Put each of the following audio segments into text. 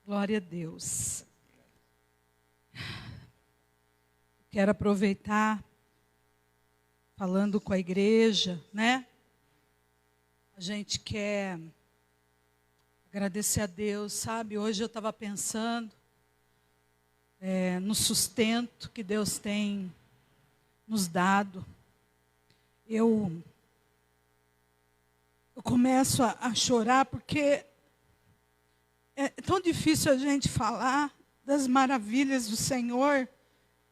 Glória a Deus. Quero aproveitar, falando com a igreja, né? A gente quer agradecer a Deus, sabe? Hoje eu estava pensando no sustento que Deus tem nos dado. Eu começo a chorar porque é tão difícil a gente falar das maravilhas do Senhor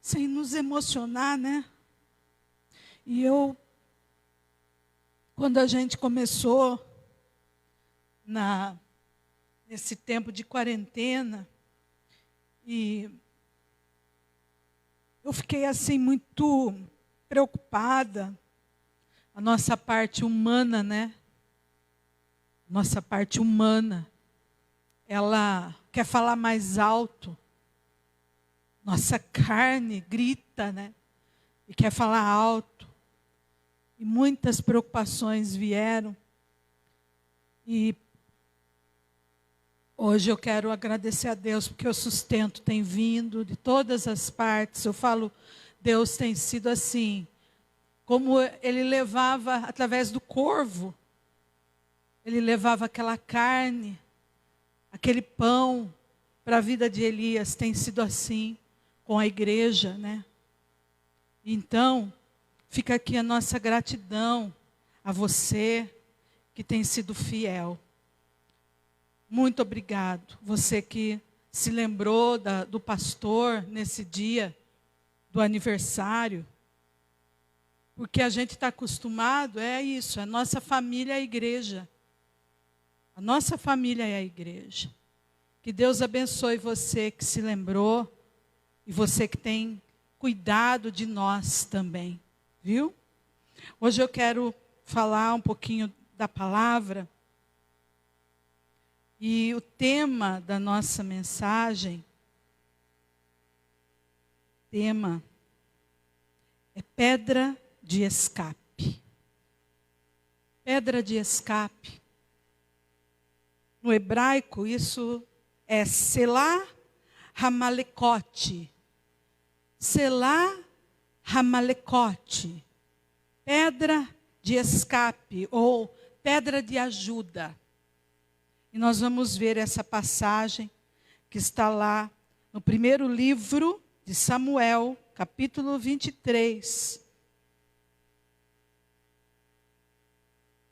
sem nos emocionar, né? E quando a gente começou nesse tempo de quarentena, e eu fiquei assim muito preocupada, a nossa parte humana, né? Nossa parte humana, ela quer falar mais alto. Nossa carne grita, né? E quer falar alto. E muitas preocupações vieram. E hoje eu quero agradecer a Deus, porque o sustento tem vindo de todas as partes. Eu falo, Deus tem sido assim, como Ele levava através do corvo. Ele levava aquela carne, aquele pão para a vida de Elias. Tem sido assim com a igreja, né? Então, fica aqui a nossa gratidão a você que tem sido fiel. Muito obrigado. Você que se lembrou do pastor nesse dia do aniversário. Porque a gente está acostumado, é isso, a nossa família é a igreja. A nossa família é a igreja. Que Deus abençoe você que se lembrou e você que tem cuidado de nós também, viu? Hoje eu quero falar um pouquinho da palavra. E o tema da nossa mensagem, é pedra de escape. Pedra de escape. No hebraico, isso é Selah Hamalekote. Selah Hamalekote. Pedra de escape ou pedra de ajuda. E nós vamos ver essa passagem que está lá no primeiro livro de Samuel, capítulo 23.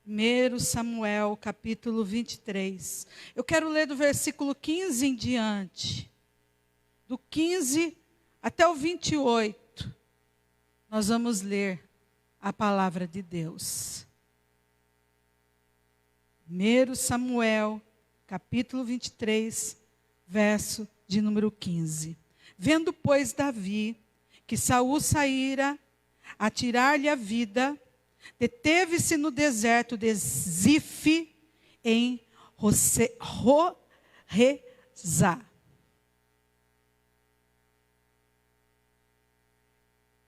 1 Samuel, capítulo 23. Eu quero ler do versículo 15 em diante. Do 15 até o 28. Nós vamos ler a palavra de Deus. 1 Samuel, capítulo 23, verso de número 15. Vendo, pois, Davi, que Saul saíra a tirar-lhe a vida, deteve-se no deserto de Zif, em Horezá.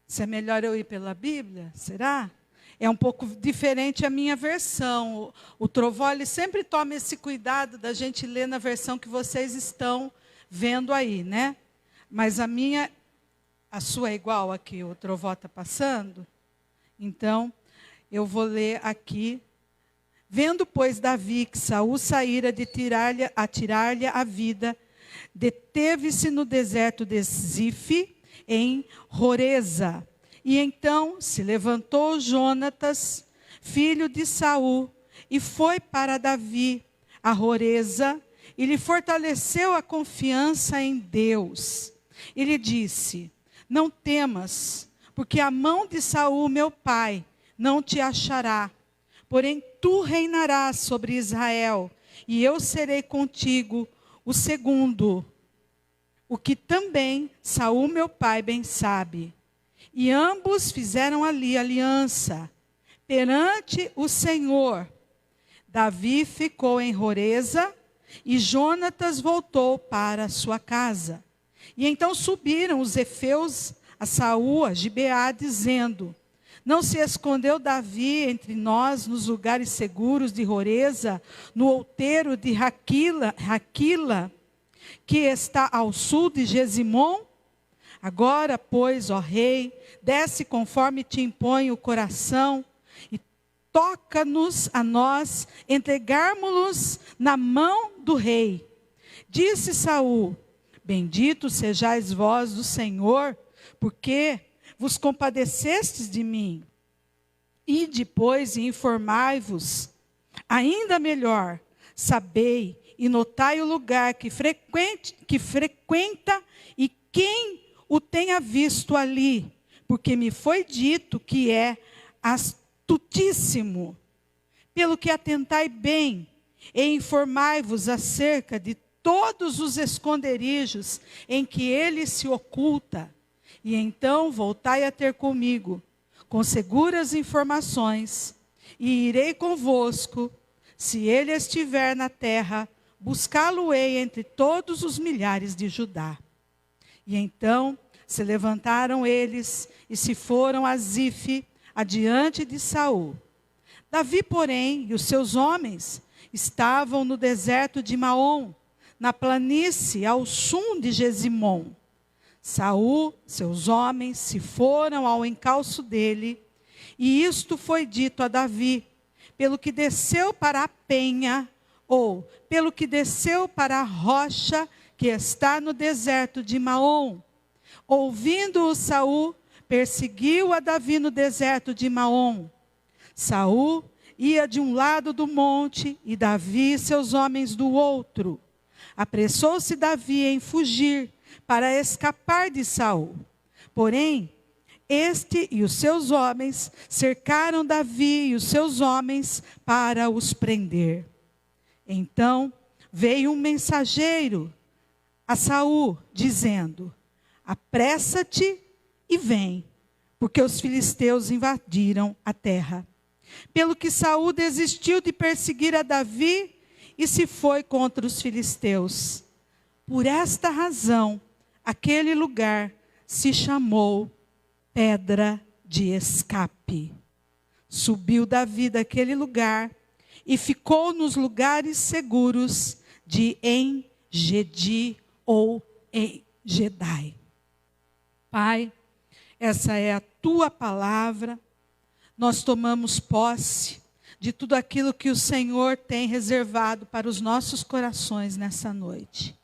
Se é melhor eu ir pela Bíblia, será? É um pouco diferente a minha versão. O Trovoli sempre toma esse cuidado da gente ler na versão que vocês estão vendo aí, né? Mas a sua é igual a que o Trovó está passando? Então, eu vou ler aqui. Vendo, pois, Davi que Saul saíra de tirar-lhe a vida, deteve-se no deserto de Zif, em Horezá. E então se levantou Jonatas, filho de Saul, e foi para Davi a Horezá, e lhe fortaleceu a confiança em Deus. E lhe disse: não temas, porque a mão de Saul, meu pai, não te achará. Porém, tu reinarás sobre Israel, e eu serei contigo o segundo. O que também Saul, meu pai, bem sabe. E ambos fizeram ali aliança perante o Senhor. Davi ficou em Horezá, e Jonatas voltou para a sua casa. E então subiram os efeus a Saul, a Gibeá, dizendo: não se escondeu Davi entre nós nos lugares seguros de Horezá, no outeiro de Raquila? que está ao sul de Gesimom? Agora, pois, ó rei, desce conforme te impõe o coração, e toca-nos a nós entregarmos-los na mão do rei. Disse Saul: bendito sejais vós do Senhor, porque vos compadecestes de mim. E depois informai-vos. Ainda melhor, sabei e notai o lugar que frequenta e quem o tenha visto ali, porque me foi dito que é astutíssimo. Pelo que atentai bem e informai-vos acerca de todos os esconderijos em que ele se oculta, e então voltai a ter comigo, com seguras informações, e irei convosco. Se ele estiver na terra, buscá-lo-ei entre todos os milhares de Judá. E então se levantaram eles e se foram a Zife, adiante de Saul. Davi, porém, e os seus homens estavam no deserto de Maom, na planície ao sul de Gesimom. Saul, seus homens, se foram ao encalço dele, e isto foi dito a Davi, pelo que desceu para a penha, ou pelo que desceu para a rocha que está no deserto de Maom. Ouvindo-o Saul, perseguiu a Davi no deserto de Maom. Saul ia de um lado do monte, e Davi e seus homens do outro. Apressou-se Davi em fugir, para escapar de Saul. Porém, este e os seus homens cercaram Davi e os seus homens para os prender. Então veio um mensageiro a Saul, dizendo: apressa-te e vem, porque os filisteus invadiram a terra. Pelo que Saul desistiu de perseguir a Davi e se foi contra os filisteus. Por esta razão, aquele lugar se chamou Pedra de Escape. Subiu Davi daquele lugar e ficou nos lugares seguros de En-Gedi ou En-Gedai. Pai, essa é a tua palavra. Nós tomamos posse de tudo aquilo que o Senhor tem reservado para os nossos corações nessa noite.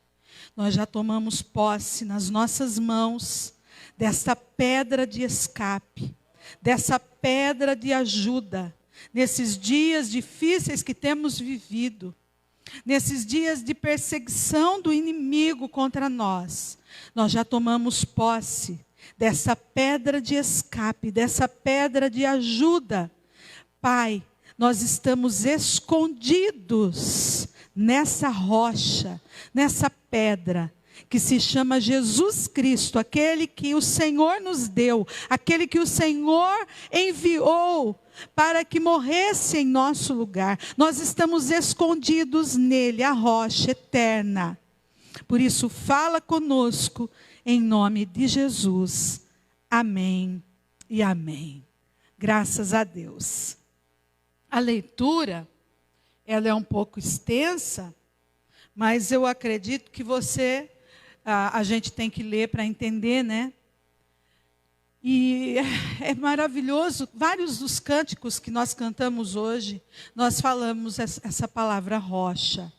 Nós já tomamos posse nas nossas mãos dessa pedra de escape, dessa pedra de ajuda, nesses dias difíceis que temos vivido, nesses dias de perseguição do inimigo contra nós. Nós já tomamos posse dessa pedra de escape, dessa pedra de ajuda. Pai, nós estamos escondidos nessa rocha, nessa pedra, que se chama Jesus Cristo, aquele que o Senhor nos deu, aquele que o Senhor enviou para que morresse em nosso lugar. Nós estamos escondidos nele, a rocha eterna. Por isso, fala conosco, em nome de Jesus. Amém e amém. Graças a Deus. A leitura, ela é um pouco extensa, mas eu acredito que a gente tem que ler para entender, né? E é maravilhoso, vários dos cânticos que nós cantamos hoje, nós falamos essa palavra rocha.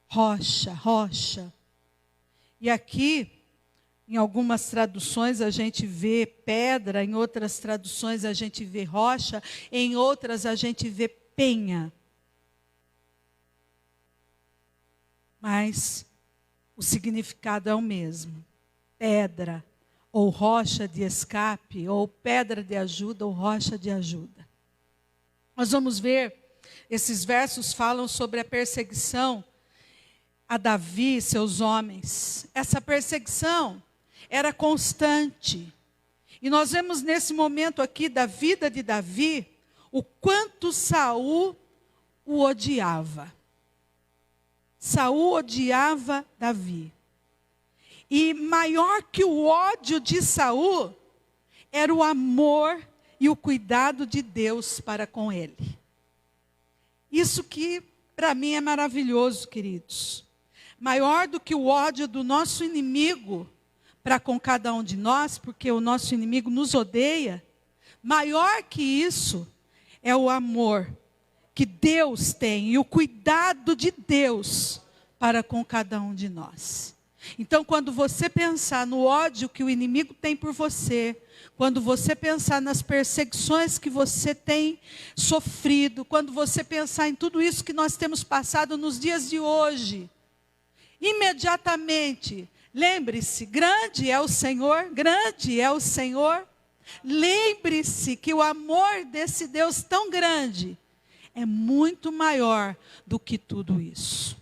Rocha, rocha. E aqui, em algumas traduções a gente vê pedra, em outras traduções a gente vê rocha, em outras a gente vê penha. Mas o significado é o mesmo. Pedra, ou rocha de escape, ou pedra de ajuda, ou rocha de ajuda. Nós vamos ver, esses versos falam sobre a perseguição a Davi e seus homens. Essa perseguição era constante. E nós vemos nesse momento aqui da vida de Davi, o quanto Saul o odiava. Saul odiava Davi. E maior que o ódio de Saul, era o amor e o cuidado de Deus para com ele. Isso que para mim é maravilhoso, queridos. maior do que o ódio do nosso inimigo para com cada um de nós, porque o nosso inimigo nos odeia, maior que isso é o amor que Deus tem e o cuidado de Deus para com cada um de nós. Então, quando você pensar no ódio que o inimigo tem por você, quando você pensar nas perseguições que você tem sofrido, quando você pensar em tudo isso que nós temos passado nos dias de hoje, imediatamente, lembre-se, grande é o Senhor, grande é o Senhor. Lembre-se que o amor desse Deus tão grande é muito maior do que tudo isso.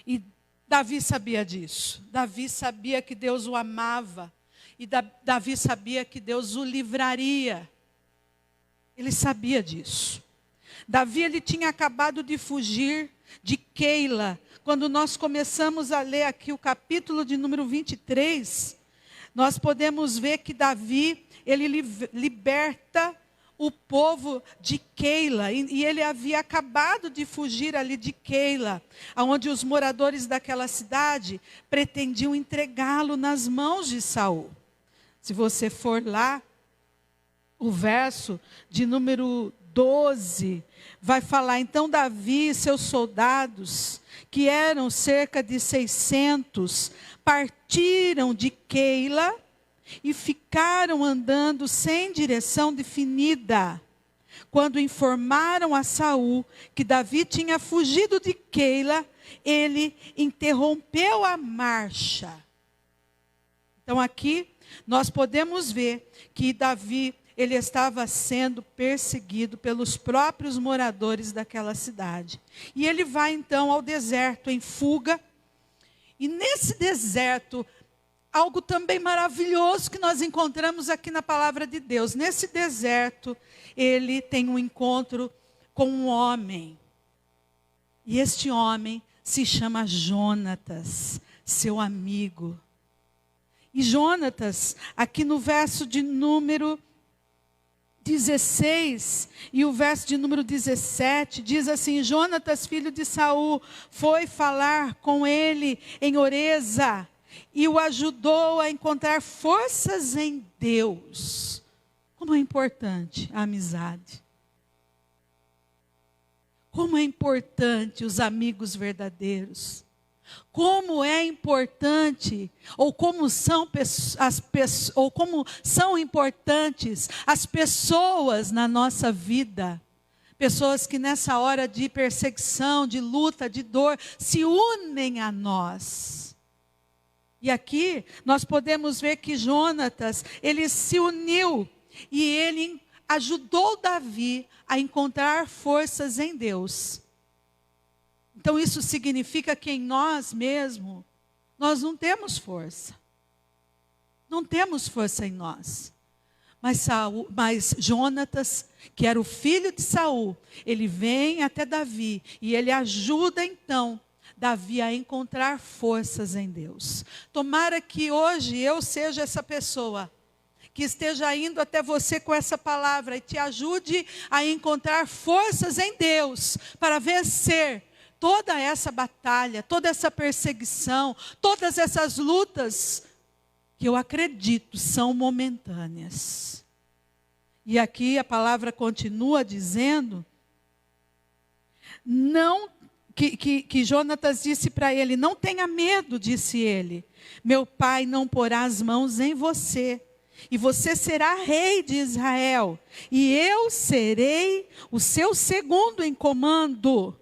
E Davi sabia disso. Davi sabia que Deus o amava. E Davi sabia que Deus o livraria. Ele sabia disso. Davi, ele tinha acabado de fugir de Keila. Quando nós começamos a ler aqui o capítulo de número 23, nós podemos ver que Davi, ele liberta o povo de Keila, e ele havia acabado de fugir ali de Keila, onde os moradores daquela cidade pretendiam entregá-lo nas mãos de Saul. Se você for lá, o verso de número 12, vai falar, então Davi e seus soldados, que eram cerca de 600, partiram de Keila e ficaram andando sem direção definida. Quando informaram a Saul que Davi tinha fugido de Keila, ele interrompeu a marcha. Então aqui nós podemos ver que Davi, ele estava sendo perseguido pelos próprios moradores daquela cidade. E ele vai então ao deserto em fuga. E nesse deserto, algo também maravilhoso que nós encontramos aqui na palavra de Deus. Nesse deserto, ele tem um encontro com um homem. E este homem se chama Jonatas, seu amigo. E Jonatas, aqui no verso de número 16 e o verso de número 17, diz assim, Jonatas, filho de Saul, foi falar com ele em Oreza e o ajudou a encontrar forças em Deus. Como é importante a amizade. Como é importante os amigos verdadeiros. Como é importante, ou como são importantes as pessoas na nossa vida. Pessoas que nessa hora de perseguição, de luta, de dor, se unem a nós. E aqui nós podemos ver que Jonatas, ele se uniu e ele ajudou Davi a encontrar forças em Deus. Então isso significa que em nós mesmos, nós não temos força. Não temos força em nós. Mas Jonatas, que era o filho de Saul, ele vem até Davi e ele ajuda então Davi a encontrar forças em Deus. Tomara que hoje eu seja essa pessoa que esteja indo até você com essa palavra e te ajude a encontrar forças em Deus para vencer toda essa batalha, toda essa perseguição, todas essas lutas que eu acredito são momentâneas. E aqui a palavra continua dizendo, que Jonatas disse para ele, não tenha medo, disse ele, meu pai não porá as mãos em você, e você será rei de Israel, e eu serei o seu segundo em comando.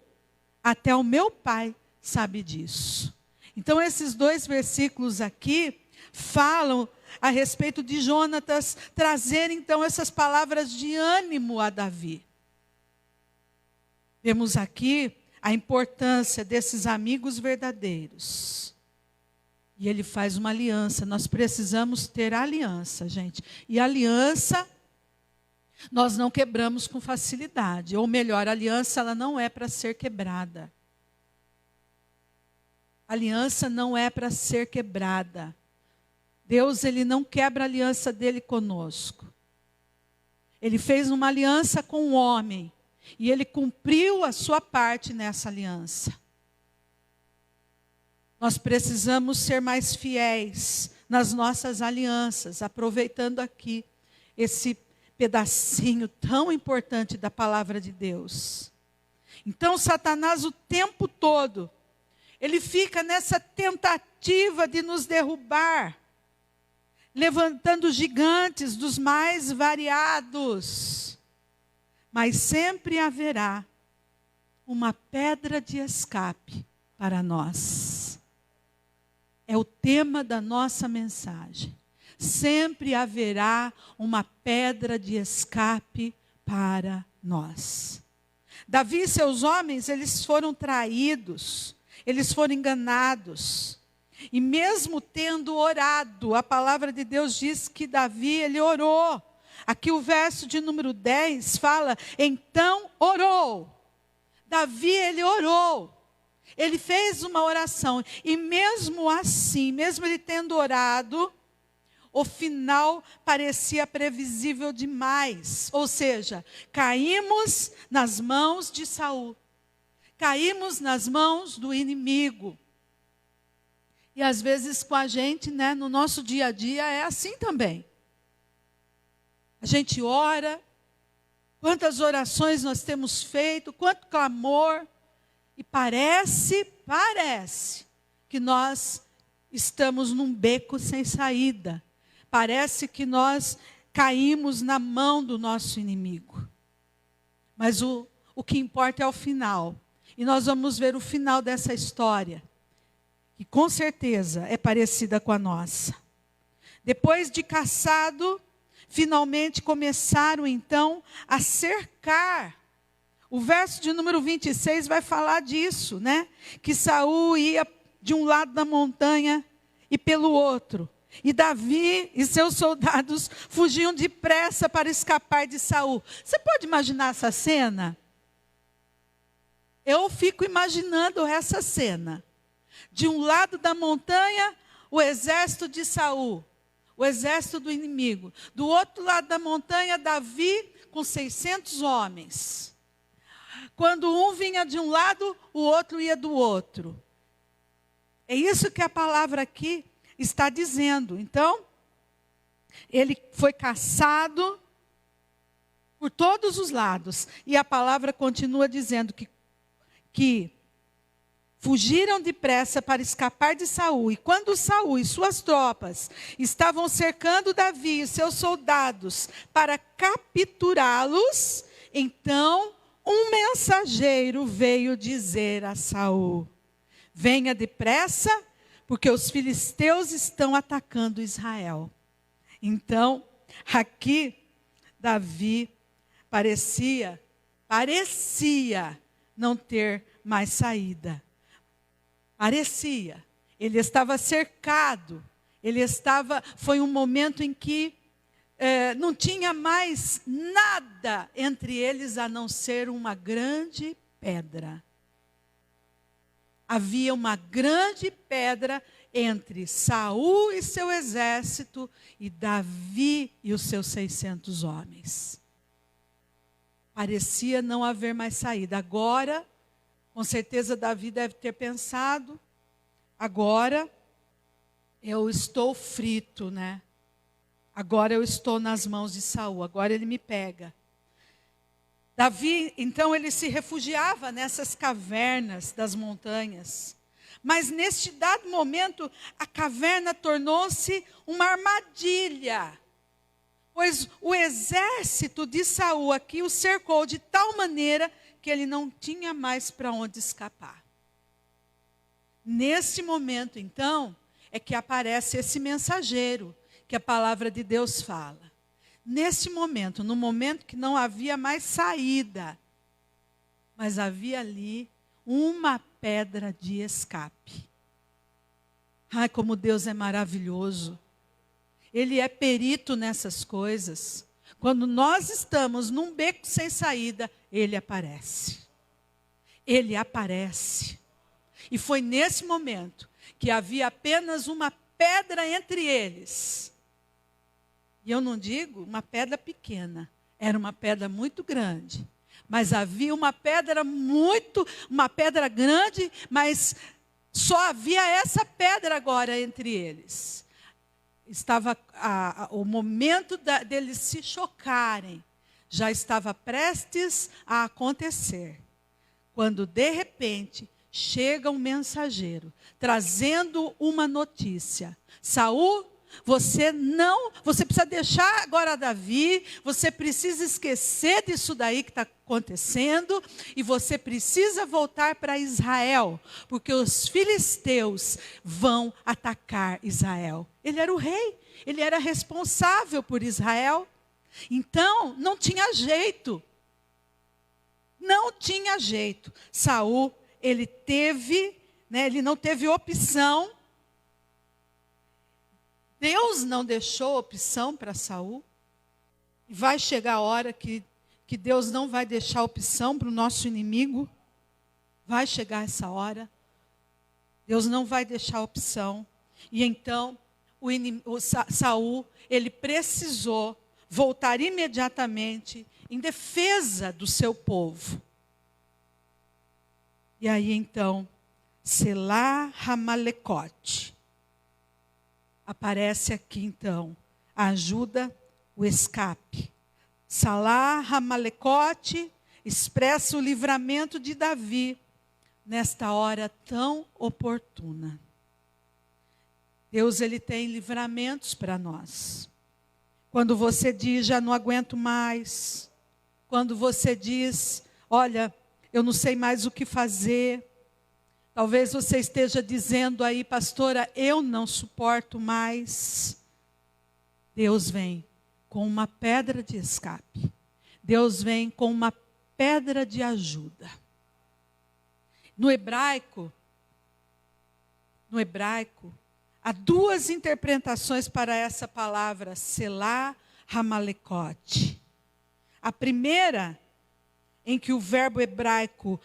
Até o meu pai sabe disso. Então esses dois versículos aqui falam a respeito de Jonatas trazer então essas palavras de ânimo a Davi. Vemos aqui a importância desses amigos verdadeiros. E ele faz uma aliança. Nós precisamos ter aliança, gente. E aliança nós não quebramos com facilidade. Ou melhor, a aliança ela não é para ser quebrada. A aliança não é para ser quebrada. Deus, ele não quebra a aliança dele conosco. Ele fez uma aliança com o homem. E ele cumpriu a sua parte nessa aliança. Nós precisamos ser mais fiéis nas nossas alianças, aproveitando aqui esse pedacinho tão importante da palavra de Deus. Então, Satanás o tempo todo, ele fica nessa tentativa de nos derrubar, levantando gigantes dos mais variados. Mas sempre haverá uma pedra de escape para nós. É o tema da nossa mensagem. Sempre haverá uma pedra de escape para nós. Davi e seus homens, eles foram traídos, eles foram enganados. E mesmo tendo orado, a palavra de Deus diz que Davi, ele orou. Aqui o verso de número 10 fala, então orou. Davi, ele orou. Ele fez uma oração. E mesmo assim, mesmo ele tendo orado, o final parecia previsível demais. Ou seja, caímos nas mãos de Saul. Caímos nas mãos do inimigo. E às vezes com a gente, né, no nosso dia a dia, é assim também. A gente ora, quantas orações nós temos feito, quanto clamor, e parece que nós estamos num beco sem saída. Parece que nós caímos na mão do nosso inimigo. Mas o que importa é o final. E nós vamos ver o final dessa história, que com certeza é parecida com a nossa. Depois de caçado, finalmente começaram então a cercar. O verso de número 26 vai falar disso, né? Que Saul ia de um lado da montanha e pelo outro. E Davi e seus soldados fugiam depressa para escapar de Saul. Você pode imaginar essa cena? Eu fico imaginando essa cena. De um lado da montanha, o exército de Saul, o exército do inimigo. Do outro lado da montanha, Davi com 600 homens. Quando um vinha de um lado, o outro ia do outro. É isso que a palavra aqui está dizendo. Então, ele foi caçado por todos os lados. E a palavra continua dizendo que fugiram depressa para escapar de Saul. E quando Saul e suas tropas estavam cercando Davi e seus soldados para capturá-los, então um mensageiro veio dizer a Saul: venha depressa, porque os filisteus estão atacando Israel. Então, aqui, Davi parecia não ter mais saída. Parecia. Ele estava cercado. Foi um momento em que não tinha mais nada entre eles a não ser uma grande pedra. Havia uma grande pedra entre Saul e seu exército e Davi e os seus 600 homens. Parecia não haver mais saída. Agora, com certeza Davi deve ter pensado, agora eu estou frito, né? Agora eu estou nas mãos de Saul, agora ele me pega. Davi, então, ele se refugiava nessas cavernas das montanhas. Mas neste dado momento, a caverna tornou-se uma armadilha. Pois o exército de Saul aqui o cercou de tal maneira que ele não tinha mais para onde escapar. Nesse momento, então, é que aparece esse mensageiro que a palavra de Deus fala. Nesse momento, no momento que não havia mais saída, mas havia ali uma pedra de escape. Ai, como Deus é maravilhoso. Ele é perito nessas coisas. Quando nós estamos num beco sem saída, Ele aparece. Ele aparece. E foi nesse momento que havia apenas uma pedra entre eles. E eu não digo uma pedra pequena, era uma pedra muito grande. Mas havia uma pedra grande, mas Só havia essa pedra agora entre eles. Estava o momento deles se chocarem. Já estava prestes a acontecer. Quando de repente chega um mensageiro trazendo uma notícia. Saul, você precisa deixar agora Davi, você precisa esquecer disso daí que está acontecendo, e você precisa voltar para Israel, porque os filisteus vão atacar Israel. Ele era o rei, ele era responsável por Israel. Então, não tinha jeito. Não tinha jeito. Saul, ele não teve opção. Deus não deixou opção para Saul. Vai chegar a hora que Deus não vai deixar opção para o nosso inimigo. Vai chegar essa hora. Deus não vai deixar opção. E então, Saul, ele precisou voltar imediatamente em defesa do seu povo. E aí então, Selá Hamalecote. Aparece aqui então a ajuda, o escape. Selá Hamalecote expressa o livramento de Davi nesta hora tão oportuna. Deus, ele tem livramentos para nós. Quando você diz, já não aguento mais. Quando você diz, olha, eu não sei mais o que fazer. Talvez você esteja dizendo aí, pastora, eu não suporto mais. Deus vem com uma pedra de escape. Deus vem com uma pedra de ajuda. No hebraico, há duas interpretações para essa palavra, Selá Hamalecote. A primeira, em que o verbo hebraico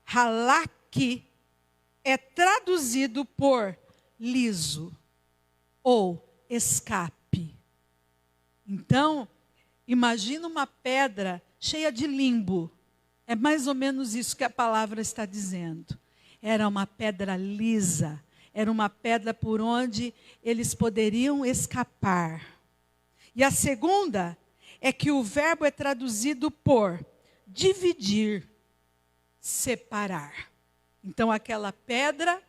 halak é traduzido por liso ou escape. Então, imagina uma pedra cheia de limbo. É mais ou menos isso que a palavra está dizendo. Era uma pedra lisa. Era uma pedra por onde eles poderiam escapar. E a segunda é que o verbo é traduzido por dividir, separar. Então aquela pedra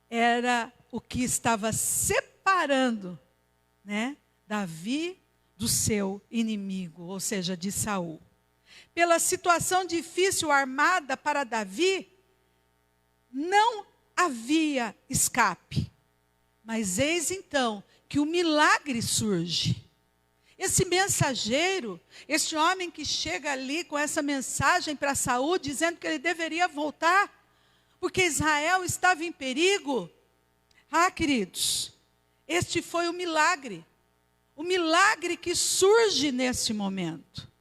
era o que estava separando, Davi do seu inimigo, ou seja, de Saul. Pela situação difícil armada para Davi, não havia escape. Mas eis então que o milagre surge. Esse mensageiro, esse homem que chega ali com essa mensagem para Saul, dizendo que ele deveria voltar, porque Israel estava em perigo. Ah, queridos, este foi o milagre que surge nesse momento.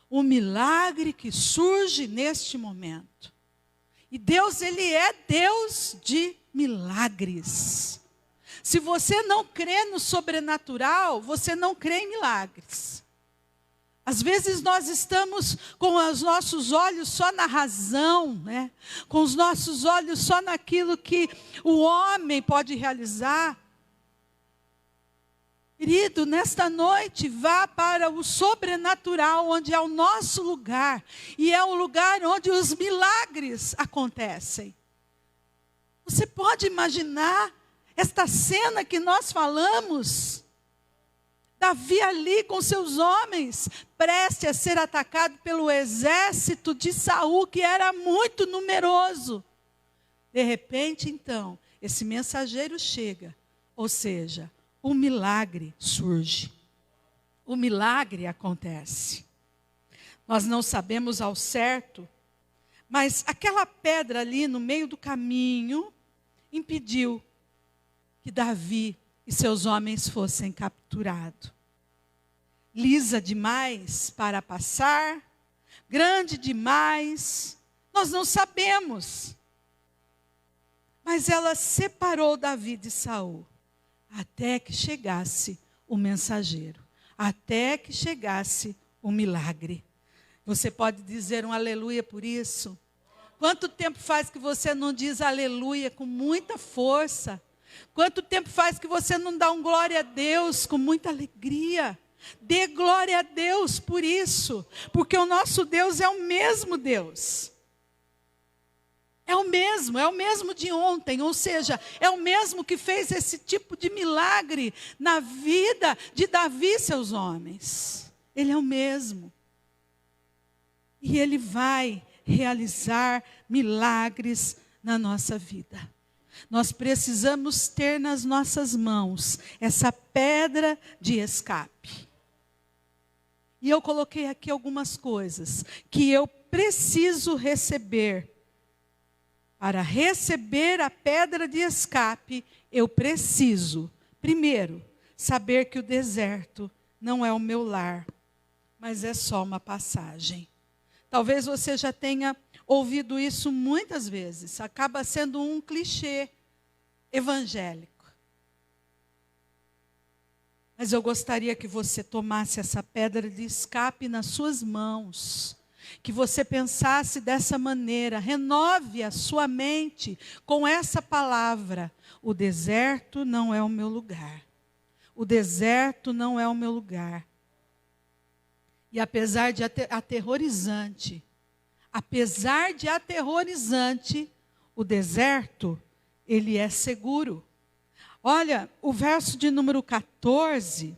O milagre que surge neste momento. E Deus, ele é Deus de milagres. Se você não crê no sobrenatural, você não crê em milagres. Às vezes nós estamos com os nossos olhos só na razão, com os nossos olhos só naquilo que o homem pode realizar. Querido, nesta noite, vá para o sobrenatural, onde é o nosso lugar. E é o lugar onde os milagres acontecem. Você pode imaginar esta cena que nós falamos? Davi ali com seus homens, prestes a ser atacado pelo exército de Saul, que era muito numeroso. De repente, então, esse mensageiro chega, ou seja, o milagre surge. O milagre acontece. Nós não sabemos ao certo, mas aquela pedra ali no meio do caminho impediu que Davi e seus homens fossem capturados. Lisa demais para passar, grande demais, nós não sabemos. Mas ela separou Davi de Saul, até que chegasse o mensageiro, até que chegasse o milagre. Você pode dizer um aleluia por isso? Quanto tempo faz que você não diz aleluia com muita força? Quanto tempo faz que você não dá um glória a Deus com muita alegria? Dê glória a Deus por isso, porque o nosso Deus é o mesmo Deus. É o mesmo de ontem, ou seja, é o mesmo que fez esse tipo de milagre na vida de Davi e seus homens. Ele é o mesmo. E Ele vai realizar milagres na nossa vida. Nós precisamos ter nas nossas mãos essa pedra de escape. E eu coloquei aqui algumas coisas que eu preciso receber. Para receber a pedra de escape, eu preciso, primeiro, saber que o deserto não é o meu lar, mas é só uma passagem. Talvez você já tenha ouvido isso muitas vezes, acaba sendo um clichê evangélico. Mas eu gostaria que você tomasse essa pedra de escape nas suas mãos, que você pensasse dessa maneira, renove a sua mente com essa palavra: o deserto não é o meu lugar. O deserto não é o meu lugar. E apesar de aterrorizante, o deserto, ele é seguro. Olha, o verso de número 14,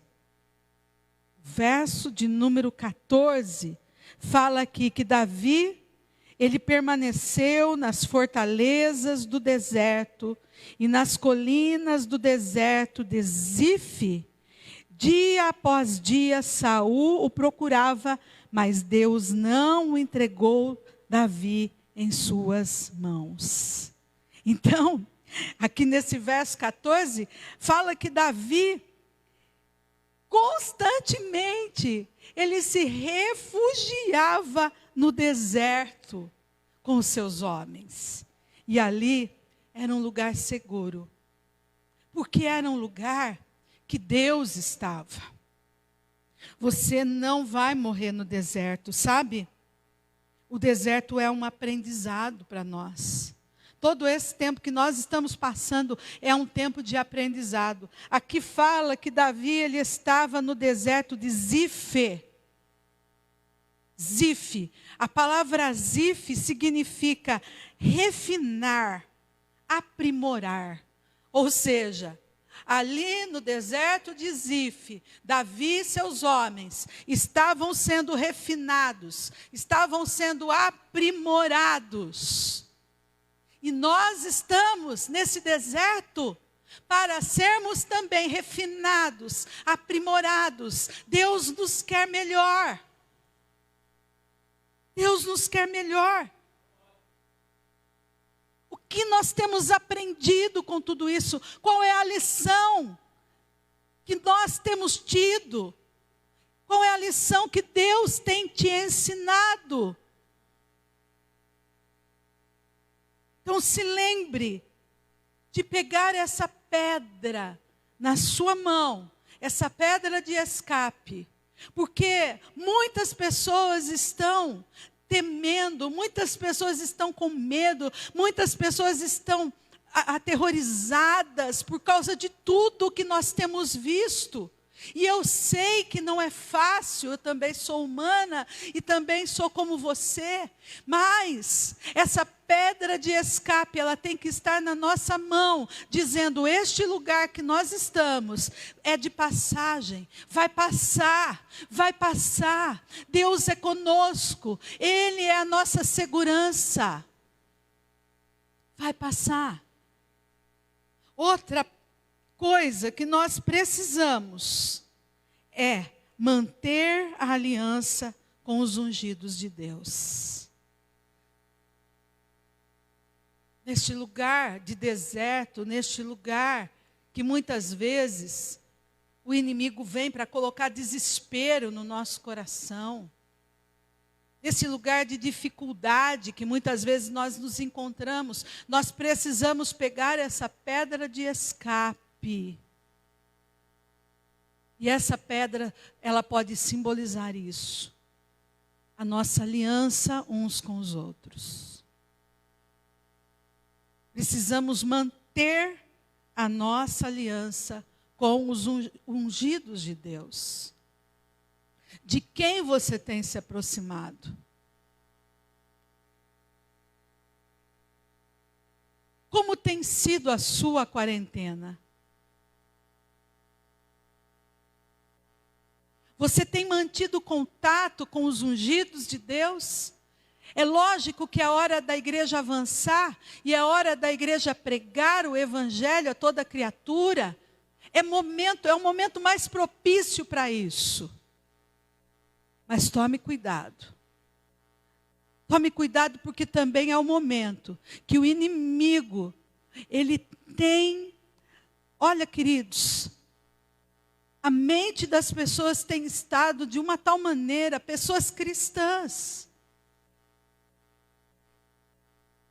fala aqui que Davi, ele permaneceu nas fortalezas do deserto e nas colinas do deserto de Zif. Dia após dia, Saul o procurava, mas Deus não o entregou Davi em suas mãos. Então, aqui nesse verso 14, fala que Davi, constantemente, ele se refugiava no deserto com os seus homens. E ali era um lugar seguro, porque era um lugar que Deus estava. Você não vai morrer no deserto, sabe? O deserto é um aprendizado para nós. Todo esse tempo que nós estamos passando é um tempo de aprendizado. Aqui fala que Davi, ele estava no deserto de Zif. Zif. A palavra Zif significa refinar, aprimorar. Ou seja, ali no deserto de Zif, Davi e seus homens estavam sendo refinados, estavam sendo aprimorados. E nós estamos nesse deserto para sermos também refinados, aprimorados. Deus nos quer melhor. Deus nos quer melhor. O que nós temos aprendido com tudo isso? Qual é a lição que nós temos tido? Qual é a lição que Deus tem te ensinado? Então se lembre de pegar essa pedra na sua mão, essa pedra de escape, porque muitas pessoas estão temendo, muitas pessoas estão com medo, muitas pessoas estão aterrorizadas por causa de tudo que nós temos visto. E eu sei que não é fácil, eu também sou humana e também sou como você, mas essa pedra de escape, ela tem que estar na nossa mão, dizendo: este lugar que nós estamos é de passagem, vai passar, Deus é conosco, Ele é a nossa segurança, vai passar. Outra coisa que nós precisamos é manter a aliança com os ungidos de Deus. Neste lugar de deserto, neste lugar que muitas vezes o inimigo vem para colocar desespero no nosso coração, nesse lugar de dificuldade que muitas vezes nós nos encontramos, nós precisamos pegar essa pedra de escape. E essa pedra, ela pode simbolizar isso. A nossa aliança uns com os outros. precisamos manter a nossa aliança com os ungidos de Deus. De quem você tem se aproximado? Como tem sido a sua quarentena? Você tem mantido contato com os ungidos de Deus? É lógico que é hora da igreja avançar e é hora da igreja pregar o evangelho a toda criatura. É um momento mais propício para isso. Mas tome cuidado. Tome cuidado, porque também é o momento que o inimigo, ele tem, olha, queridos, a mente das pessoas tem estado de uma tal maneira, pessoas cristãs.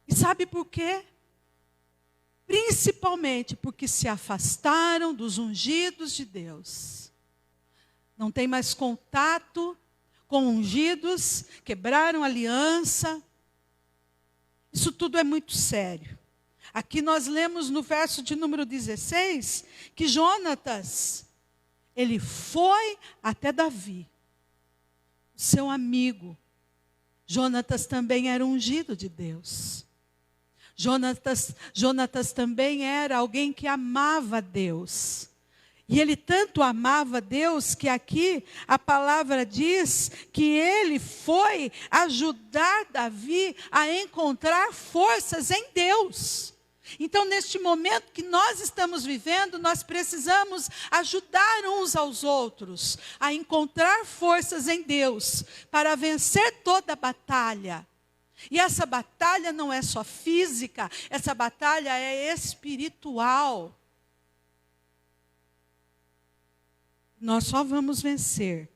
E sabe por quê? Principalmente porque se afastaram dos ungidos de Deus. Não tem mais contato com ungidos, quebraram aliança. Isso tudo é muito sério. Aqui nós lemos no verso de número 16, que Jonatas, ele foi até Davi, seu amigo. Jonatas também era ungido de Deus. Jonatas também era alguém que amava Deus. E ele tanto amava Deus que aqui a palavra diz que ele foi ajudar Davi a encontrar forças em Deus. Então, neste momento que nós estamos vivendo, nós precisamos ajudar uns aos outros a encontrar forças em Deus para vencer toda a batalha. E essa batalha não é só física, essa batalha é espiritual. Nós só vamos vencer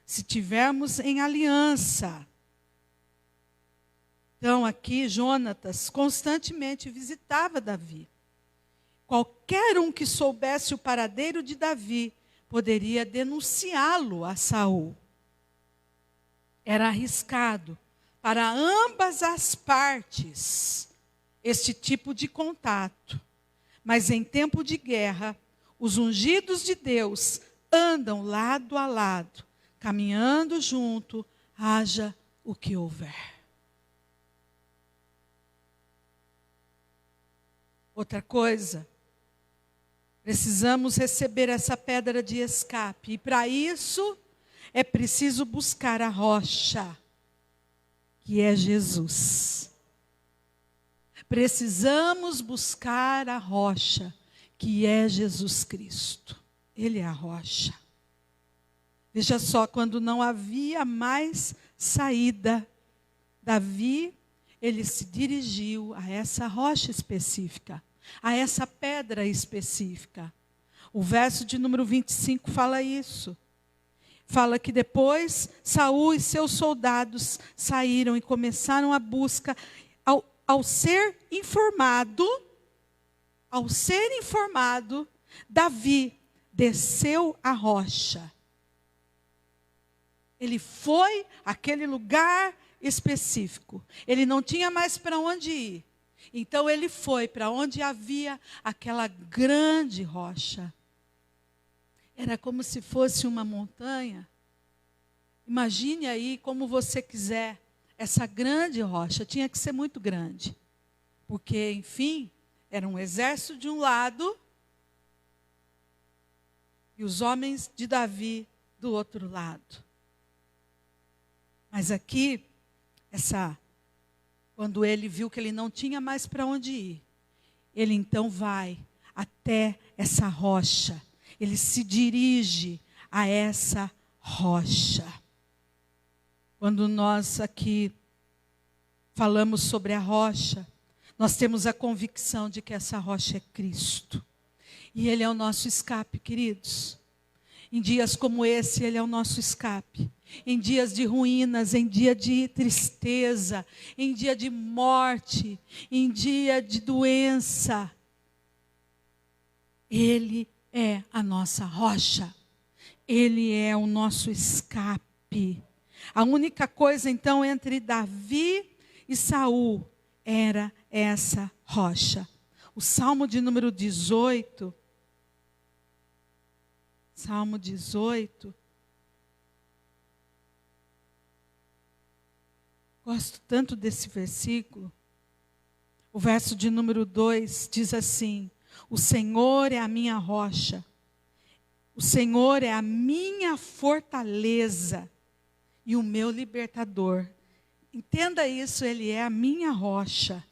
se tivermos em aliança. Então aqui Jonatas constantemente visitava Davi. Qualquer um que soubesse o paradeiro de Davi poderia denunciá-lo a Saul. Era arriscado para ambas as partes este tipo de contato. Mas em tempo de guerra, os ungidos de Deus andam lado a lado, caminhando junto, haja o que houver. Outra coisa, precisamos receber essa pedra de escape. E para isso, é preciso buscar a rocha, que é Jesus. Precisamos buscar a rocha, que é Jesus Cristo. Ele é a rocha. Veja só, quando não havia mais saída, Davi, ele se dirigiu a essa rocha específica, a essa pedra específica. O verso de número 25 fala isso. Fala que depois Saul e seus soldados saíram e começaram a busca. Ao ser informado, Davi desceu a rocha. Ele foi àquele lugar específico. Ele não tinha mais para onde ir. Então ele foi para onde havia aquela grande rocha. Era como se fosse uma montanha. Imagine aí como você quiser. Essa grande rocha tinha que ser muito grande. Porque, enfim, era um exército de um lado e os homens de Davi do outro lado. Mas aqui, quando ele viu que ele não tinha mais para onde ir, ele então vai até essa rocha. Ele se dirige a essa rocha. Quando nós aqui falamos sobre a rocha, nós temos a convicção de que essa rocha é Cristo. E Ele é o nosso escape, queridos. Em dias como esse, Ele é o nosso escape. Em dias de ruínas, em dia de tristeza, em dia de morte, em dia de doença. Ele é a nossa rocha. Ele é o nosso escape. A única coisa, então, entre Davi e Saul era essa rocha. O Salmo de número 18. Salmo 18. Gosto tanto desse versículo. O verso de número 2 diz assim: o Senhor é a minha rocha, o Senhor é a minha fortaleza e o meu libertador. Entenda isso, Ele é a minha rocha,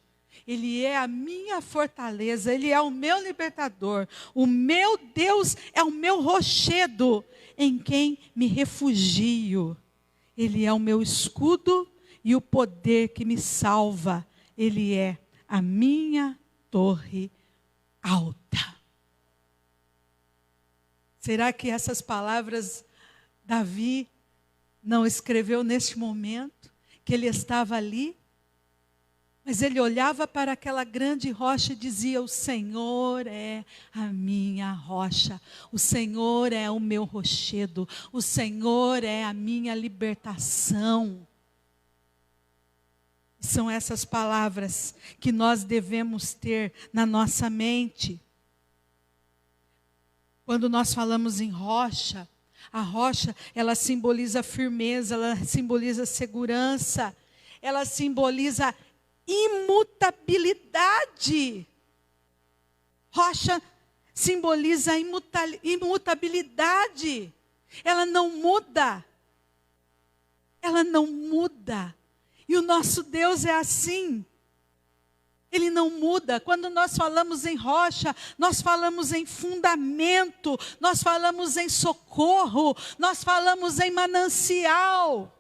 Ele é a minha fortaleza, Ele é o meu libertador. O meu Deus é o meu rochedo, em quem me refugio. Ele é o meu escudo e o poder que me salva. Ele é a minha torre alta. Será que essas palavras Davi não escreveu neste momento, que ele estava ali? Mas ele olhava para aquela grande rocha e dizia: o Senhor é a minha rocha, o Senhor é o meu rochedo, o Senhor é a minha libertação. São essas palavras que nós devemos ter na nossa mente. Quando nós falamos em rocha, a rocha, ela simboliza firmeza, ela simboliza segurança, ela simboliza imutabilidade. Rocha simboliza a imutabilidade. Ela não muda. Ela não muda. E o nosso Deus é assim. Ele não muda. Quando nós falamos em rocha, nós falamos em fundamento, nós falamos em socorro, nós falamos em manancial,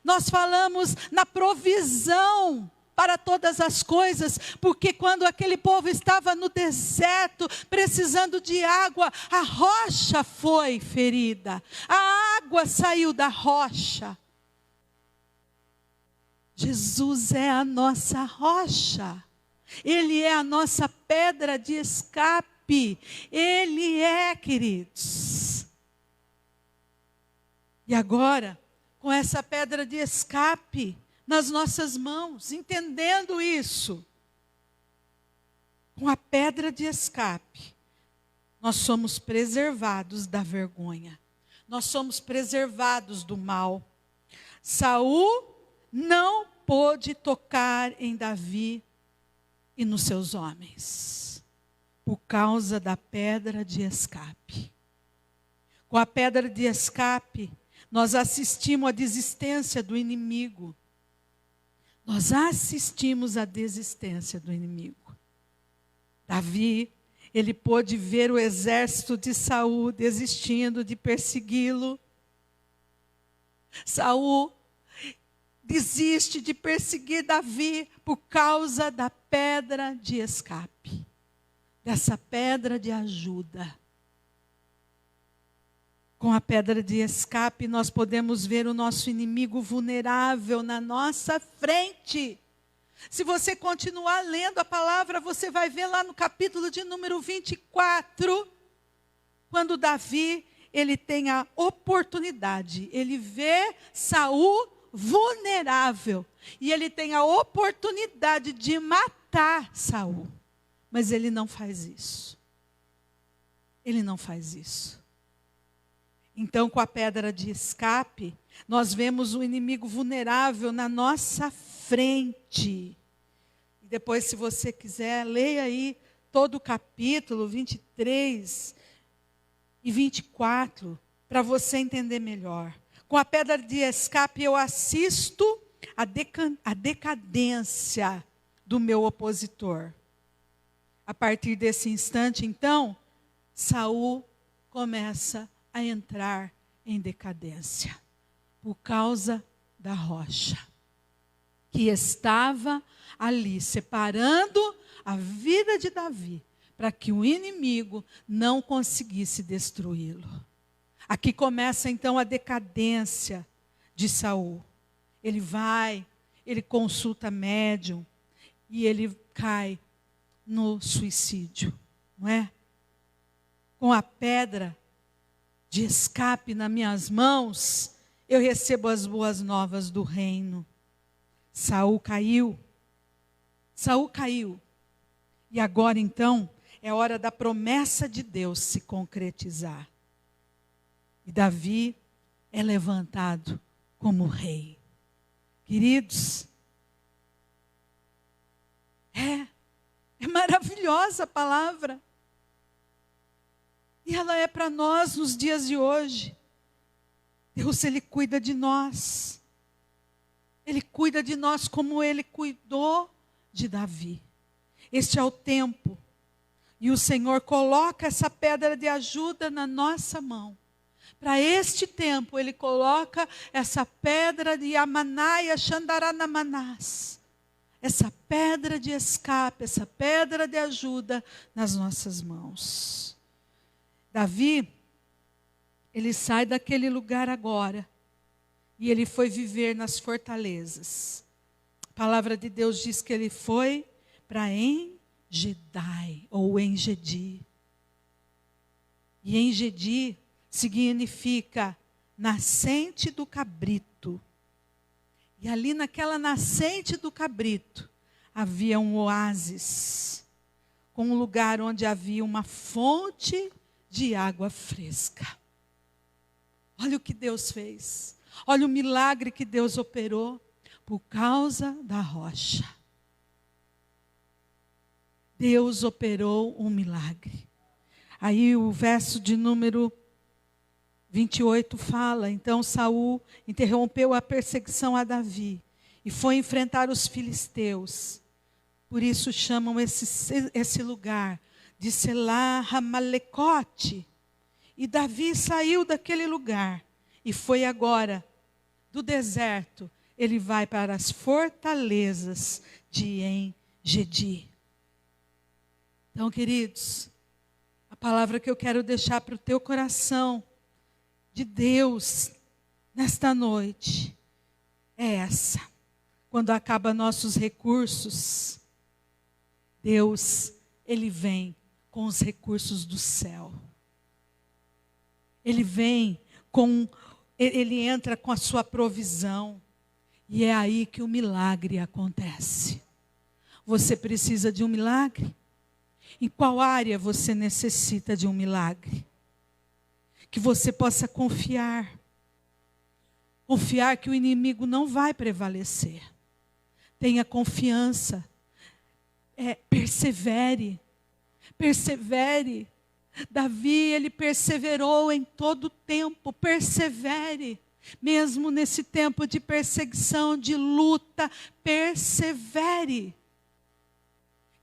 nós falamos na provisão para todas as coisas, porque quando aquele povo estava no deserto, precisando de água, a rocha foi ferida, a água saiu da rocha. Jesus é a nossa rocha, Ele é a nossa pedra de escape, Ele é, queridos. E agora, com essa pedra de escape nas nossas mãos, entendendo isso, com a pedra de escape, nós somos preservados da vergonha, nós somos preservados do mal. Saul não pôde tocar em Davi e nos seus homens, por causa da pedra de escape. Com a pedra de escape, nós assistimos à desistência do inimigo. Nós assistimos à desistência do inimigo. Davi, ele pôde ver o exército de Saul desistindo de persegui-lo. Saul desiste de perseguir Davi por causa da pedra de escape, dessa pedra de ajuda. Com a pedra de escape, nós podemos ver o nosso inimigo vulnerável na nossa frente. Se você continuar lendo a palavra, você vai ver lá no capítulo de número 24, quando Davi, ele tem a oportunidade, ele vê Saul vulnerável, e ele tem a oportunidade de matar Saul, mas ele não faz isso. Ele não faz isso. Então, com a pedra de escape, nós vemos o inimigo vulnerável na nossa frente. E depois, se você quiser, leia aí todo o capítulo 23 e 24, para você entender melhor. Com a pedra de escape, eu assisto a decadência do meu opositor. A partir desse instante, então, Saul começa a entrar em decadência, por causa da rocha, que estava ali, separando a vida de Davi, para que o inimigo não conseguisse destruí-lo. Aqui começa então a decadência de Saul. Ele vai, ele consulta médium e ele cai no suicídio, não é? Com a pedra de escape nas minhas mãos, eu recebo as boas novas do reino. Saul caiu. E agora então, é hora da promessa de Deus se concretizar. E Davi é levantado como rei. Queridos, é maravilhosa a palavra. E ela é para nós nos dias de hoje. Deus, Ele cuida de nós. Ele cuida de nós como Ele cuidou de Davi. Este é o tempo. E o Senhor coloca essa pedra de ajuda na nossa mão. Para este tempo, Ele coloca essa pedra de Amanaia Xandaranamanás. Essa pedra de escape, essa pedra de ajuda nas nossas mãos. Davi, ele sai daquele lugar agora. E ele foi viver nas fortalezas. A palavra de Deus diz que ele foi para Engedai, ou Engedi. E Engedi significa nascente do cabrito. E ali naquela nascente do cabrito, havia um oásis, com um lugar onde havia uma fonte de água fresca. Olha o que Deus fez. Olha o milagre que Deus operou por causa da rocha. Deus operou um milagre. Aí o verso de número 28 fala: então Saul interrompeu a perseguição a Davi e foi enfrentar os filisteus. Por isso chamam esse lugar de Selá Hamalecote. E Davi saiu daquele lugar e foi agora do deserto. Ele vai para as fortalezas de Engedi. Então, queridos, a palavra que eu quero deixar para o teu coração de Deus nesta noite é essa. Quando acaba nossos recursos, Deus, Ele vem com os recursos do céu. Ele vem Ele entra com a sua provisão. E é aí que o milagre acontece. Você precisa de um milagre? Em qual área você necessita de um milagre? Que você possa confiar. Confiar que o inimigo não vai prevalecer. Tenha confiança. Persevere. Persevere. Davi, ele perseverou em todo o tempo. Persevere. Mesmo nesse tempo de perseguição, de luta, persevere.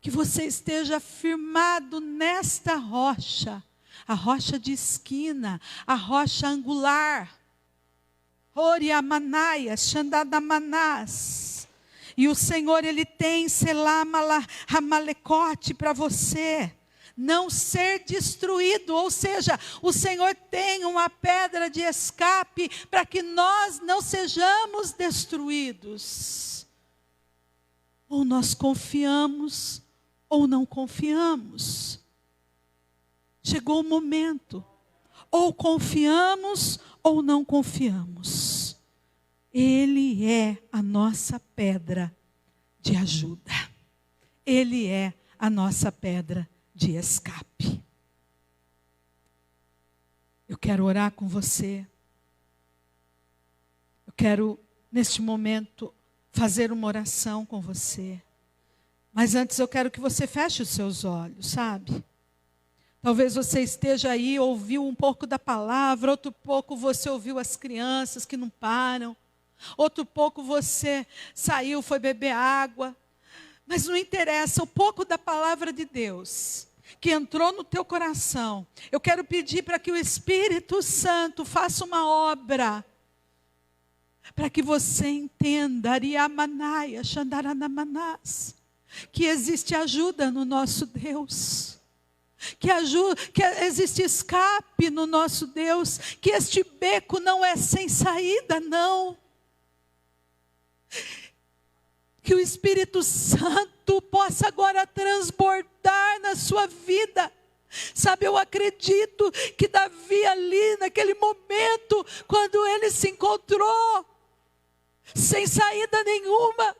Que você esteja firmado nesta rocha. A rocha de esquina, a rocha angular. Oriamanaia, Xandadamanás. E o Senhor, Ele tem Selá Hamalecote para você. Não ser destruído, ou seja, o Senhor tem uma pedra de escape para que nós não sejamos destruídos. Ou nós confiamos, ou não confiamos. Chegou o momento, ou confiamos, ou não confiamos. Ele é a nossa pedra de ajuda. Ele é a nossa pedra de escape. Eu quero orar com você. Eu quero, neste momento, fazer uma oração com você. Mas antes eu quero que você feche os seus olhos, sabe? Talvez você esteja aí, ouviu um pouco da palavra, outro pouco você ouviu as crianças que não param, outro pouco você saiu, foi beber água. Mas não interessa, o pouco da palavra de Deus que entrou no teu coração, eu quero pedir para que o Espírito Santo faça uma obra, para que você entenda, Ariamanaia, Xandaranamanás, que existe ajuda no nosso Deus, que existe escape no nosso Deus, que este beco não é sem saída, não. Que o Espírito Santo possa agora transbordar na sua vida. Sabe, eu acredito que Davi ali, naquele momento, quando ele se encontrou sem saída nenhuma,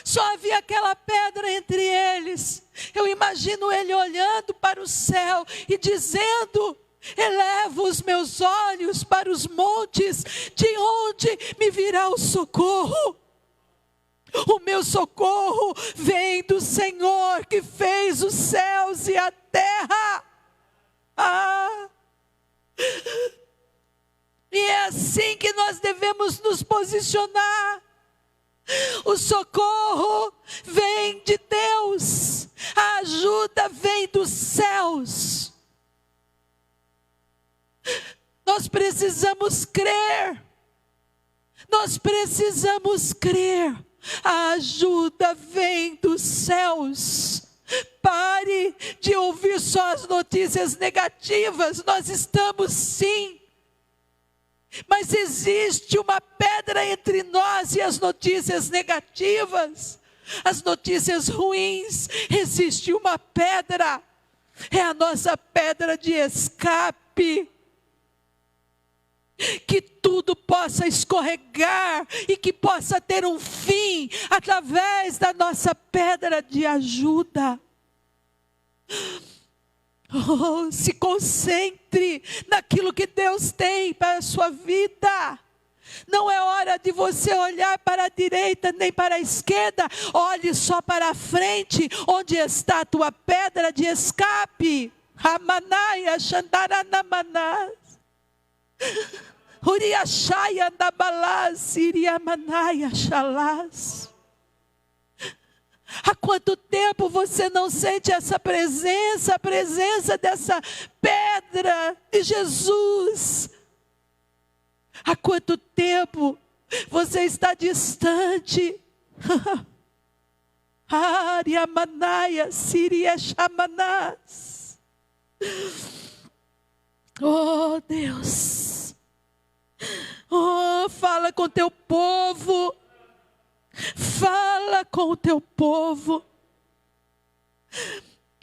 Só havia aquela pedra entre eles. Eu imagino ele olhando para o céu e dizendo: elevo os meus olhos para os montes, de onde me virá o socorro? O meu socorro vem do Senhor que fez os céus e a terra. E é assim que nós devemos nos posicionar. O socorro vem de Deus, a ajuda vem dos céus. Nós precisamos crer, a ajuda vem dos céus. Pare de ouvir só as notícias negativas, nós estamos sim. Mas existe uma pedra entre nós e as notícias negativas, as notícias ruins. Existe uma pedra, é a nossa pedra de escape. Que tudo possa escorregar e que possa ter um fim através da nossa pedra de ajuda. Se concentre naquilo que Deus tem para a sua vida. Não é hora de você olhar para a direita nem para a esquerda. Olhe só para a frente, onde está a tua pedra de escape. Ramanaia Shandaranamanás. Uriachaya Andabalás, Iriamanaia Shalás. Há quanto tempo você não sente essa presença, a presença dessa pedra de Jesus? Há quanto tempo você está distante? Ariamanaia, Siriachamanás. Oh Deus, oh, fala com teu povo. Fala com o teu povo.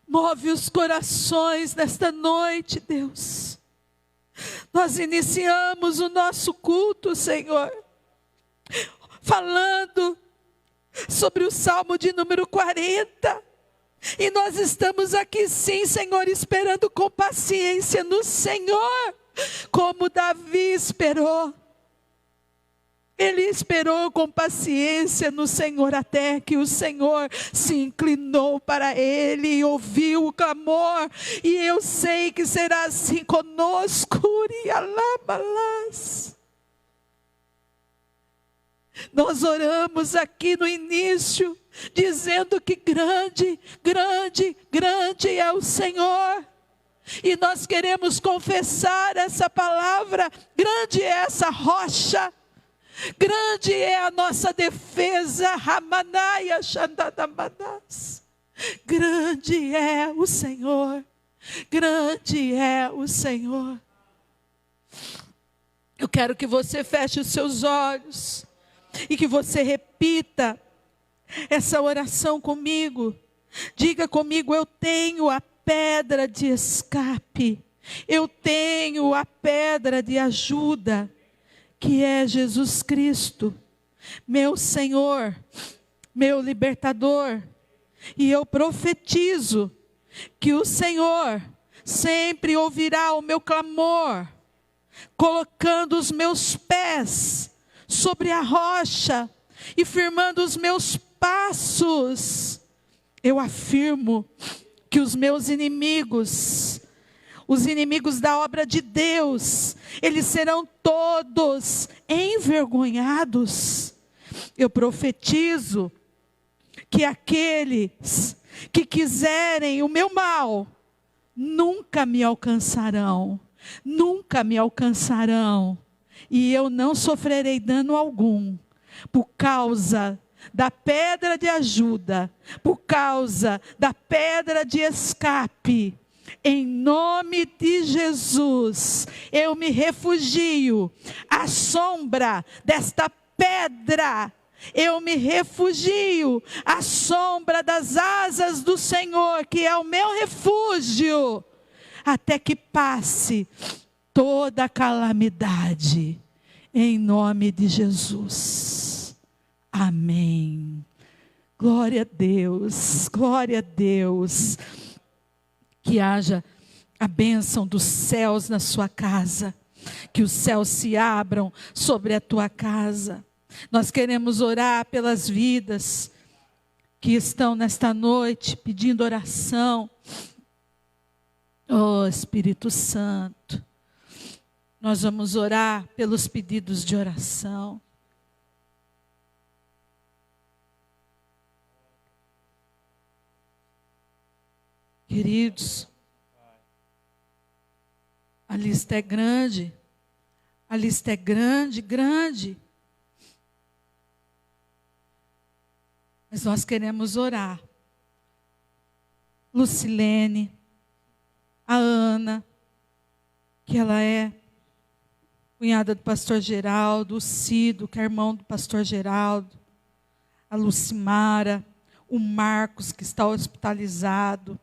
Move os corações nesta noite, Deus. Nós iniciamos o nosso culto, Senhor, falando sobre o Salmo de número 40. E nós estamos aqui sim, Senhor, esperando com paciência no Senhor, como Davi esperou. Ele esperou com paciência no Senhor, até que o Senhor se inclinou para ele e ouviu o clamor. E eu sei que será assim conosco. Nós oramos aqui no início, dizendo que grande, grande, grande é o Senhor. E nós queremos confessar essa palavra. Grande é essa rocha. Grande é a nossa defesa. Ramanaia Shandadamanás. Grande é o Senhor. Grande é o Senhor. Eu quero que você feche os seus olhos e que você repita essa oração comigo. Diga comigo: eu tenho a pedra de escape. Eu tenho a pedra de ajuda, que é Jesus Cristo, meu Senhor, meu libertador. E eu profetizo que o Senhor sempre ouvirá o meu clamor, colocando os meus pés sobre a rocha e firmando os meus passos. Eu afirmo que os meus inimigos, os inimigos da obra de Deus, eles serão todos envergonhados. Eu profetizo que aqueles que quiserem o meu mal, nunca me alcançarão. Nunca me alcançarão. E eu não sofrerei dano algum, por causa da pedra de ajuda, por causa da pedra de escape. Em nome de Jesus, eu me refugio à sombra desta pedra. Eu me refugio à sombra das asas do Senhor, que é o meu refúgio, até que passe toda a calamidade. Em nome de Jesus. Amém. Glória a Deus, glória a Deus. Que haja a bênção dos céus na sua casa. Que os céus se abram sobre a tua casa. Nós queremos orar pelas vidas que estão nesta noite pedindo oração. Oh, Espírito Santo, nós vamos orar pelos pedidos de oração. Queridos, a lista é grande. A lista é grande, grande. Mas nós queremos orar. Lucilene, a Ana, que ela é cunhada do pastor Geraldo, o Cido, que é irmão do pastor Geraldo, a Lucimara, o Marcos, que está hospitalizado,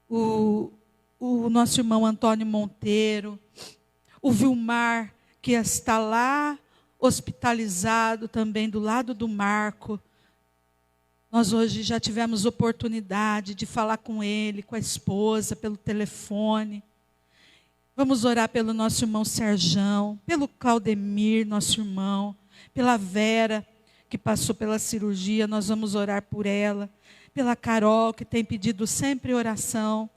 o nosso irmão Antônio Monteiro, o Vilmar, que está lá hospitalizado também do lado do Marco. Nós hoje já tivemos oportunidade de falar com ele, com a esposa, pelo telefone. Vamos orar pelo nosso irmão Serjão, pelo Claudemir, nosso irmão, pela Vera, que passou pela cirurgia, nós vamos orar por ela. Pela Carol, que tem pedido sempre oração.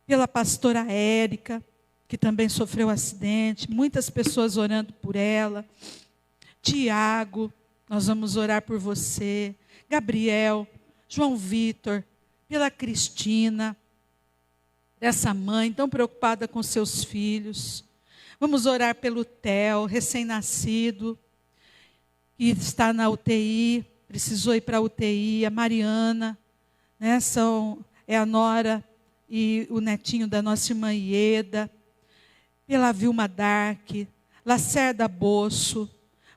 Pela pastora Érica, que também sofreu acidente. Muitas pessoas orando por ela. Tiago, nós vamos orar por você. Gabriel, João Vitor, pela Cristina, essa mãe tão preocupada com seus filhos. Vamos orar pelo Theo, recém-nascido, que está na UTI, precisou ir para a UTI. A Mariana, né, é a nora e o netinho da nossa irmã Ieda. Pela Vilma Dark, Lacerda Bosso,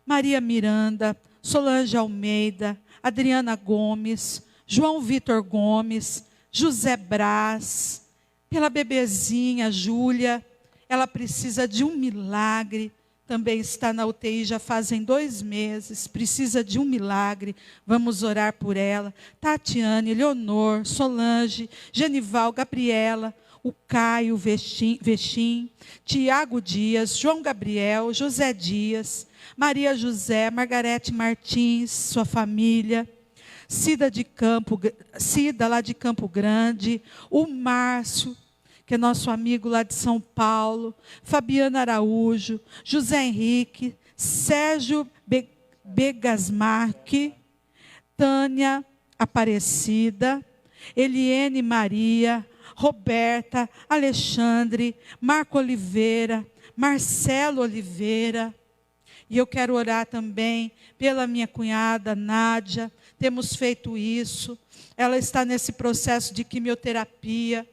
Maria Miranda, Solange Almeida, Adriana Gomes, João Vitor Gomes, José Brás, pela bebezinha Júlia, ela precisa de um milagre, também está na UTI já fazem 2 meses, precisa de um milagre, vamos orar por ela. Tatiane, Leonor, Solange, Genival, Gabriela, o Caio Vechim, Tiago Dias, João Gabriel, José Dias, Maria José, Margarete Martins, sua família, Cida lá de Campo Grande, o Márcio, que é nosso amigo lá de São Paulo, Fabiana Araújo, José Henrique, Sérgio Begasmarque, Tânia Aparecida, Eliene Maria, Roberta, Alexandre, Marco Oliveira, Marcelo Oliveira. E eu quero orar também pela minha cunhada Nádia. Temos feito isso. Ela está nesse processo de quimioterapia.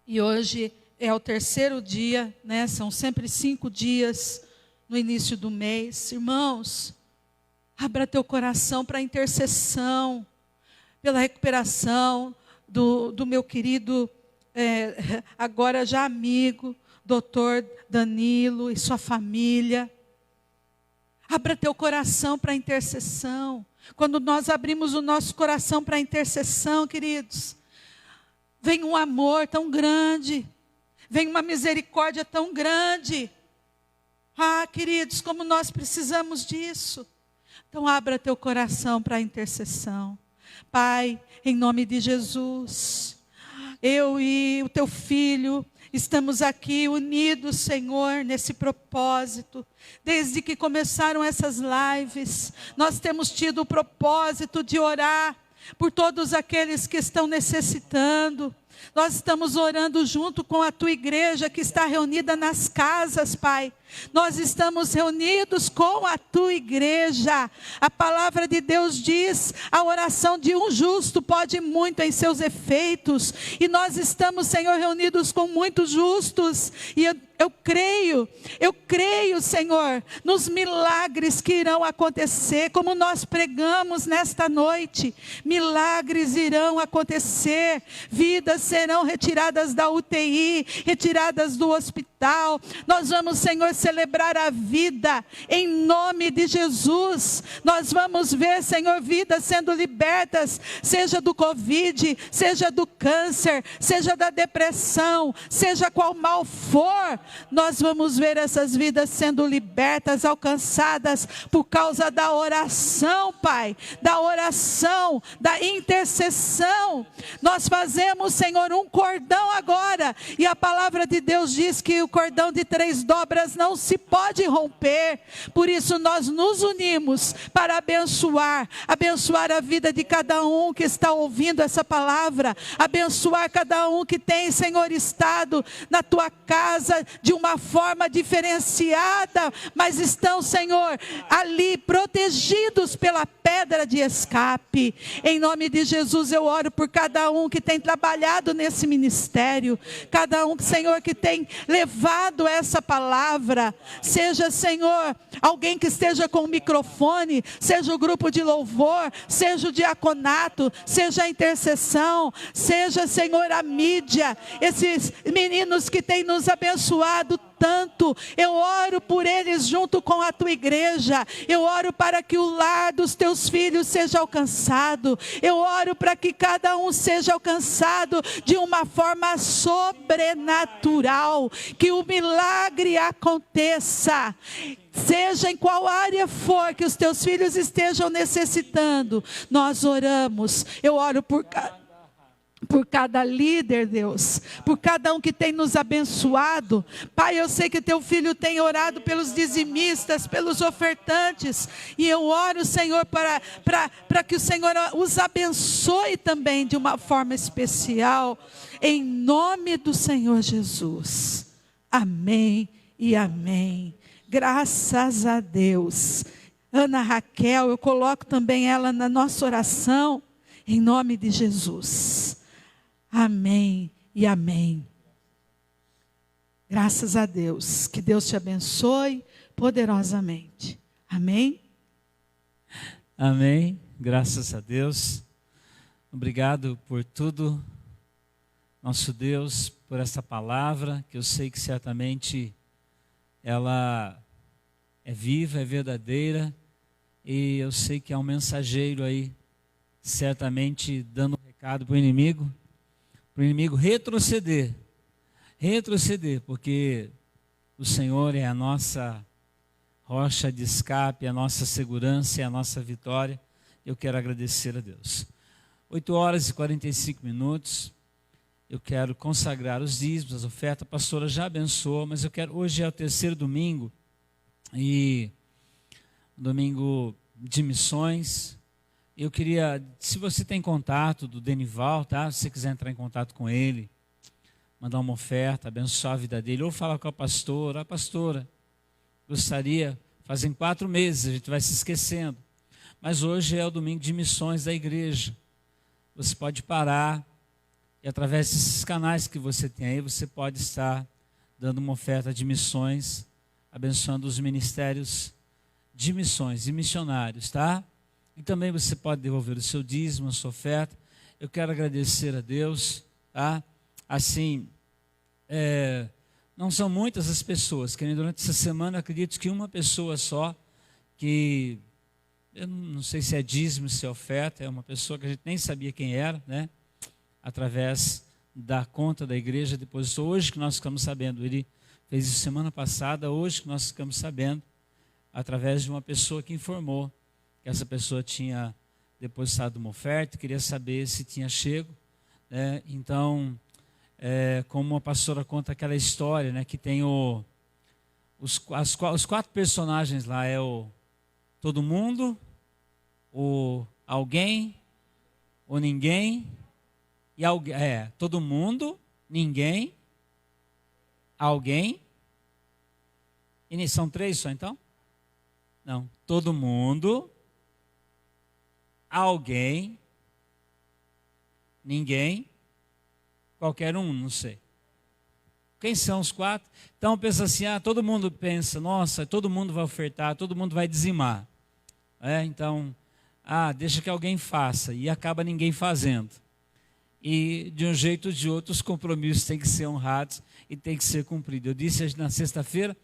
E hoje é o 3º dia, né? São sempre 5 dias no início do mês. Irmãos, abra teu coração para a intercessão, pela recuperação do meu querido, agora já amigo, doutor Danilo e sua família. Abra teu coração para a intercessão. Quando nós abrimos o nosso coração para a intercessão, queridos, vem um amor tão grande, vem uma misericórdia tão grande. Ah, queridos, como nós precisamos disso. Então abra teu coração para a intercessão. Pai, em nome de Jesus, eu e o teu filho estamos aqui unidos, Senhor, nesse propósito. Desde que começaram essas lives, nós temos tido o propósito de orar por todos aqueles que estão necessitando. Nós estamos orando junto com a tua igreja que está reunida nas casas, Pai. Nós estamos reunidos com a tua igreja. A palavra de Deus diz: a oração de um justo pode muito em seus efeitos. E nós estamos, Senhor, reunidos com muitos justos. E eu creio, Senhor, nos milagres que irão acontecer, como nós pregamos nesta noite. Milagres irão acontecer, vidas serão retiradas da UTI, retiradas do hospital, Natal. Nós vamos, Senhor, celebrar a vida em nome de Jesus. Nós vamos ver, Senhor, vidas sendo libertas, seja do Covid, seja do câncer, seja da depressão, seja qual mal for. Nós vamos ver essas vidas sendo libertas, alcançadas por causa da oração, Pai, da oração, da intercessão. Nós fazemos, Senhor, um cordão agora, e a palavra de Deus diz que o cordão de 3 dobras não se pode romper. Por isso nós nos unimos para abençoar a vida de cada um que está ouvindo essa palavra, abençoar cada um que tem, Senhor, estado na tua casa de uma forma diferenciada, mas estão, Senhor, ali protegidos pela pedra de escape. Em nome de Jesus eu oro por cada um que tem trabalhado nesse ministério, cada um, Senhor, que tem levado essa palavra, seja, Senhor, alguém que esteja com o microfone, seja o grupo de louvor, seja o diaconato, seja a intercessão, seja, Senhor, a mídia, esses meninos que têm nos abençoado tanto. Eu oro por eles junto com a tua igreja. Eu oro para que o lar dos teus filhos seja alcançado. Eu oro para que cada um seja alcançado de uma forma sobrenatural, que o milagre aconteça. Seja em qual área for que os teus filhos estejam necessitando, nós oramos. Eu oro por cada líder, Deus, por cada um que tem nos abençoado. Pai, eu sei que teu filho tem orado pelos dizimistas, pelos ofertantes, e eu oro, Senhor, para que o Senhor os abençoe também de uma forma especial, em nome do Senhor Jesus. Amém e amém. Graças a Deus. Ana Raquel, eu coloco também ela na nossa oração, em nome de Jesus. Amém e amém. Graças a Deus. Que Deus te abençoe poderosamente. Amém? Amém. Graças a Deus. Obrigado por tudo, nosso Deus, por essa palavra, que eu sei que certamente ela é viva, é verdadeira, e eu sei que há um mensageiro aí, certamente dando um recado para o inimigo retroceder, porque o Senhor é a nossa rocha de escape, a nossa segurança e a nossa vitória. Eu quero agradecer a Deus. 8h45, eu quero consagrar os dízimos, as ofertas. A pastora já abençoou, mas hoje é o 3º domingo, e domingo de missões. Eu queria, se você tem contato do Denival, tá? Se você quiser entrar em contato com ele, mandar uma oferta, abençoar a vida dele, ou falar com a pastora, gostaria, fazem 4 meses, a gente vai se esquecendo, mas hoje é o domingo de missões da igreja. Você pode parar, e através desses canais que você tem aí, você pode estar dando uma oferta de missões, abençoando os ministérios de missões e missionários, tá? E também você pode devolver o seu dízimo, a sua oferta. Eu quero agradecer a Deus, tá? Assim, não são muitas as pessoas, que durante essa semana, acredito que uma pessoa só, que eu não sei se é dízimo, se é oferta, é uma pessoa que a gente nem sabia quem era, né? Através da conta da igreja, depositou. Hoje que nós ficamos sabendo, ele fez isso semana passada, hoje que nós ficamos sabendo, através de uma pessoa que informou que essa pessoa tinha depositado uma oferta, queria saber se tinha chego, né? Então, como a pastora conta aquela história, né, que tem os 4 personagens lá, é o todo mundo, o alguém, o ninguém, e alguém, todo mundo, ninguém, alguém, e são 3 só então? Não, todo mundo, alguém, ninguém, qualquer um, não sei. Quem são os 4? Então pensa assim, todo mundo pensa, nossa, todo mundo vai ofertar, todo mundo vai dizimar. Então, deixa que alguém faça, e acaba ninguém fazendo. e de um jeito ou de outro os compromissos têm que ser honrados e têm que ser cumpridos. Eu disse na sexta-feira,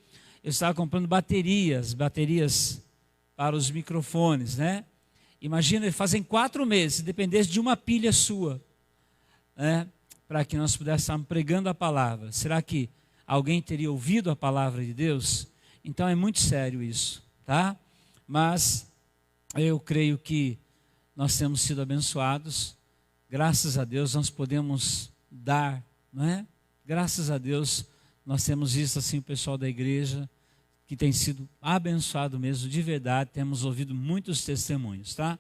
eu estava comprando baterias para os microfones, né? Imagina, fazem 4 meses, se dependesse de uma pilha sua, né? Para que nós pudéssemos estar pregando a palavra. Será que alguém teria ouvido a palavra de Deus? Então é muito sério isso, tá? Mas eu creio que nós temos sido abençoados. Graças a Deus nós podemos dar, não é? Graças a Deus nós temos visto assim o pessoal da igreja que tem sido abençoado mesmo, de verdade. Temos ouvido muitos testemunhos, tá?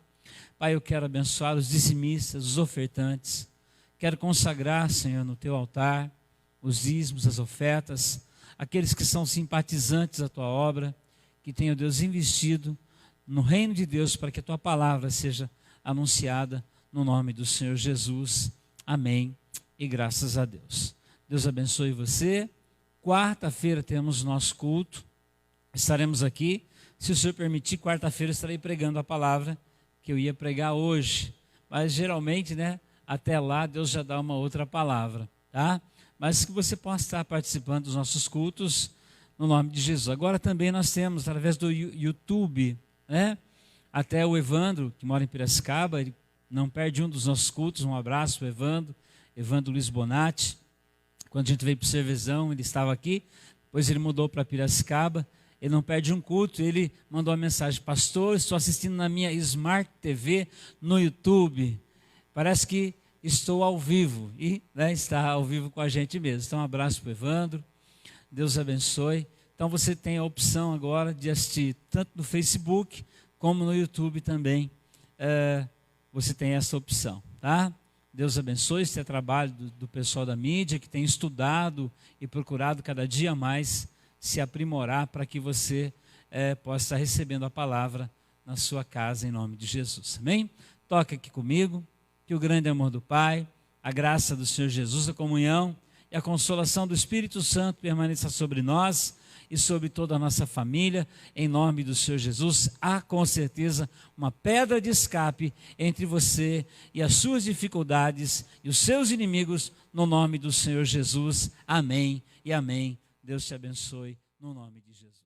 Pai, eu quero abençoar os dizimistas, os ofertantes. Quero consagrar, Senhor, no teu altar os dízimos, as ofertas, aqueles que são simpatizantes da tua obra, que tenham, Deus, investido no reino de Deus para que a tua palavra seja anunciada no nome do Senhor Jesus. Amém. E graças a Deus. Deus abençoe você. Quarta-feira temos nosso culto. Estaremos aqui. Se o Senhor permitir, quarta-feira estarei pregando a palavra que eu ia pregar hoje. Mas geralmente, né, até lá Deus já dá uma outra palavra, tá? Mas que você possa estar participando dos nossos cultos no nome de Jesus. Agora também nós temos, através do YouTube, né? Até o Evandro, que mora em Piracicaba, ele não perde um dos nossos cultos. Um abraço para o Evandro Luiz Bonatti. Quando a gente veio para o Cervezão, ele estava aqui, depois ele mudou para Piracicaba. Ele não perde um culto. Ele mandou uma mensagem: pastor, estou assistindo na minha Smart TV no YouTube. Parece que estou ao vivo. E, né, está ao vivo com a gente mesmo. Então um abraço para o Evandro. Deus abençoe. Então você tem a opção agora de assistir tanto no Facebook como no YouTube também. Você tem essa opção, tá? Deus abençoe. Esse é trabalho do pessoal da mídia, que tem estudado e procurado cada dia mais se aprimorar para que você possa estar recebendo a palavra na sua casa, em nome de Jesus. Amém? Toca aqui comigo. Que o grande amor do Pai, a graça do Senhor Jesus, a comunhão e a consolação do Espírito Santo permaneça sobre nós e sobre toda a nossa família, em nome do Senhor Jesus. Há com certeza uma pedra de escape entre você e as suas dificuldades e os seus inimigos, no nome do Senhor Jesus. Amém e amém. Deus te abençoe, no nome de Jesus.